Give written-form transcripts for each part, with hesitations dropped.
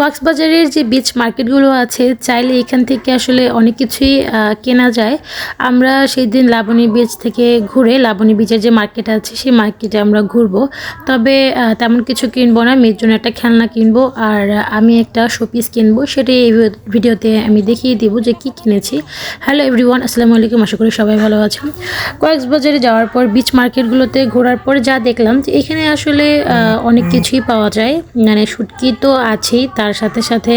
কক্সবাজারের যে বিচ মার্কেটগুলো আছে চাইলে এখান থেকে আসলে অনেক কিছুই কেনা যায়। আমরা সেই দিন লাবণী বিচ থেকে ঘুরে লাবণী বিচের যে মার্কেট আছে সেই মার্কেটে আমরা ঘুরবো। তবে তেমন কিছু কিনবো না, মেয়ের জন্য একটা খেলনা কিনবো আর আমি একটা শোপিস কিনবো। সেটাই এই ভিডিওতে আমি দেখিয়ে দিব যে কি কিনেছি। হ্যালো এভরিওয়ান, আসসালামু আলাইকুম, আশা করি সবাই ভালো আছেন। কক্সবাজারে যাওয়ার পর বিচ মার্কেটগুলোতে ঘোরার পর যা দেখলাম যে এখানে আসলে অনেক কিছুই পাওয়া যায়। মানে শুটকি তো আছেই, তার সাথে সাথে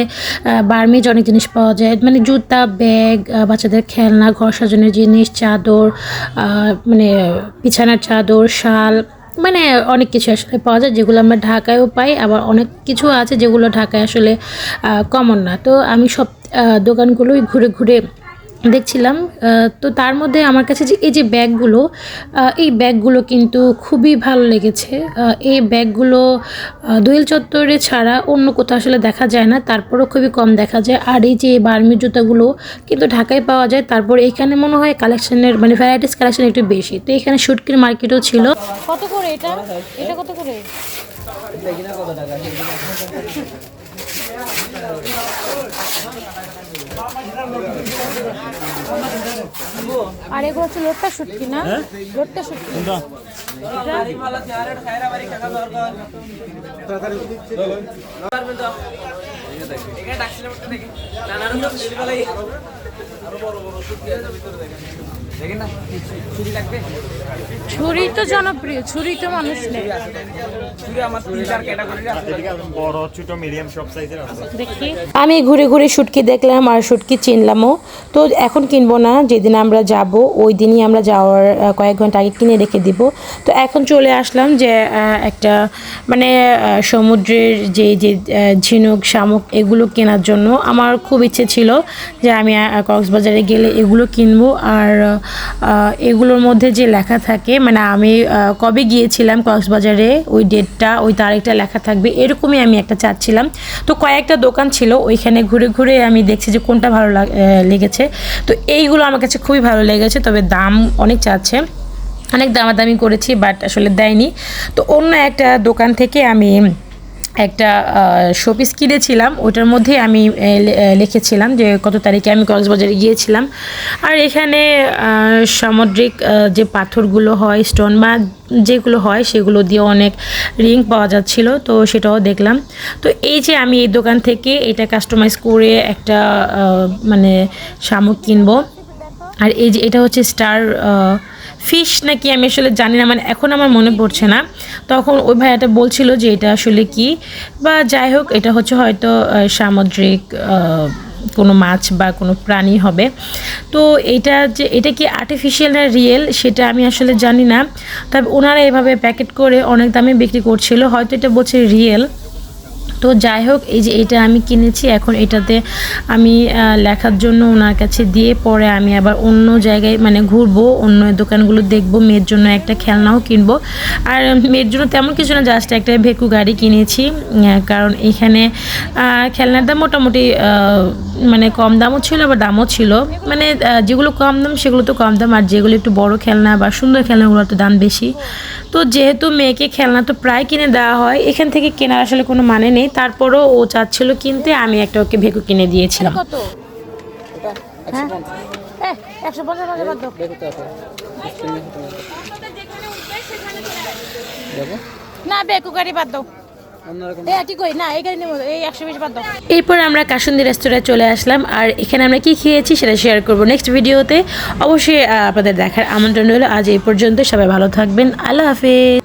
বার্মিজ অনেক জিনিস পাওয়া যায়, মানে জুতা, ব্যাগ, বাচ্চাদের খেলনা, ঘর সাজানোর জিনিস, চাদর, মানে বিছানার চাদর, শাল, মানে অনেক কিছু আসলে পাওয়া যায় যেগুলো আমরা ঢাকায়ও পাই। আবার অনেক কিছু আছে যেগুলো ঢাকায় আসলে কমন না। তো আমি সব দোকানগুলোই ঘুরে ঘুরে দেখছিলাম। তো তার মধ্যে আমার কাছে যে এই যে ব্যাগগুলো, এই ব্যাগগুলো কিন্তু খুবই ভালো লেগেছে। এই ব্যাগগুলো দোয়েল চত্বরে ছাড়া অন্য কোথাও আসলে দেখা যায় না, তারপরও খুবই কম দেখা যায়। আর এই যে বার্মি জুতাগুলো কিন্তু ঢাকায় পাওয়া যায়, তারপর এখানে মনে হয় কালেকশনের মানে ভ্যারাইটিস কালেকশন একটু বেশি। তো এখানে শুটকির মার্কেটও ছিল। কত করে এটা? এটা কত করে? আর এগুলো হচ্ছে লোটটা শুটকি না? লোটটা শুটকি। ছুরি তো জনপ্রিয়, ছুরি তো মানুষ নেই। দেখি আমি ঘুরে ঘুরে শুটকি দেখলাম আর শুটকি চিনলামও। তো এখন কিনবো না, যেদিন আমরা যাব ওই দিনই আমরা যাওয়ার কয়েক ঘন্টা আগে কিনে রেখে দিব। তো এখন চলে আসলাম যে একটা মানে সমুদ্রের যে যে ঝিনুক, শামুক এগুলো কেনার জন্য। আমার খুব ইচ্ছে ছিল যে আমি কক্সবাজারে গেলে এগুলো কিনবো। আর এগুলোর মধ্যে যে লেখা থাকে, মানে আমি কবে গিয়েছিলাম কক্সবাজারে ওই ডেটটা, ওই তারিখটা লেখা থাকবে, এরকমই আমি একটা চাচ্ছিলাম। তো কয়েকটা দোকান ছিল, ওইখানে ঘুরে ঘুরে আমি দেখছি যে কোনটা ভালো লেগেছে। তো এইগুলো আমার কাছে খুবই ভালো লেগেছে, তবে দাম অনেক চাচ্ছে, অনেক দামাদামি করেছি বাট আসলে দেয়নি। তো অন্য একটা দোকান থেকে আমি একটা শোপিস কিনেছিলাম, ওটার মধ্যে আমি লিখেছিলাম যে কত তারিখে আমি কক্সবাজারে গিয়েছিলাম। আর এখানে সামুদ্রিক যে পাথরগুলো হয়, স্টোন বা যেগুলো হয় সেগুলো দিয়ে অনেক রিং পাওয়া যাচ্ছিল, তো সেটাও দেখলাম। তো এই যে আমি এই দোকান থেকে এটা কাস্টমাইজ করে একটা মানে শামুক কিনবো। আর এই যে এটা হচ্ছে স্টার ফিশ নাকি আমি আসলে জানি না, মানে এখন আমার মনে পড়ছে না। তখন ওই ভাইয়াটা বলছিল যে এটা আসলে কি, বা যাই হোক, এটা হচ্ছে হয়তো সামুদ্রিক কোনো মাছ বা কোনো প্রাণী হবে। তো এটা কি আর্টিফিশিয়াল না রিয়েল সেটা আমি আসলে জানি না, তবে ওনারা এভাবে প্যাকেট করে অনেক দামে বিক্রি করছিল, হয়তো এটা বলছে রিয়েল। তো যাই হোক, এই যে এটা আমি কিনেছি, এখন এটাতে আমি লেখার জন্য ওনার কাছে দিয়ে পরে আমি আবার অন্য জায়গায় মানে ঘুরবো, অন্য দোকানগুলো দেখবো, মেয়ের জন্য একটা খেলনাও কিনবো। আর মেয়ের জন্য তেমন কিছু না, জাস্ট একটা ভেকু গাড়ি কিনেছি, কারণ এখানে খেলনার দাম মোটামুটি মানে কম দামও ছিল আবার দামও ছিল। মানে যেগুলো কম দাম সেগুলো তো কম দাম, আর যেগুলো একটু বড় খেলনা বা সুন্দর খেলনাগুলো তো দাম বেশি। তো যেহেতু মেয়েকে খেলনা তো প্রায় কিনে দেওয়া হয়, এখান থেকে কেনার আসলে কোনো মানে নেই, তারপরও ও চাচ্ছিল কিনতে, আমি একটা ওকে ভেকু কিনে দিয়েছিলাম। কত? 150 না, বেকু গাড়ি বাদ দাও। এরপর আমরা কাসুন্দি রেস্তোরাঁয় চলে আসলাম, আর এখানে আমরা কি খেয়েছি সেটা শেয়ার করবো নেক্সট ভিডিওতে। অবশ্যই আপনাদের দেখার আমন্ত্রণ রইল। আজ এই পর্যন্ত, সবাই ভালো থাকবেন, আল্লাহ হাফেজ।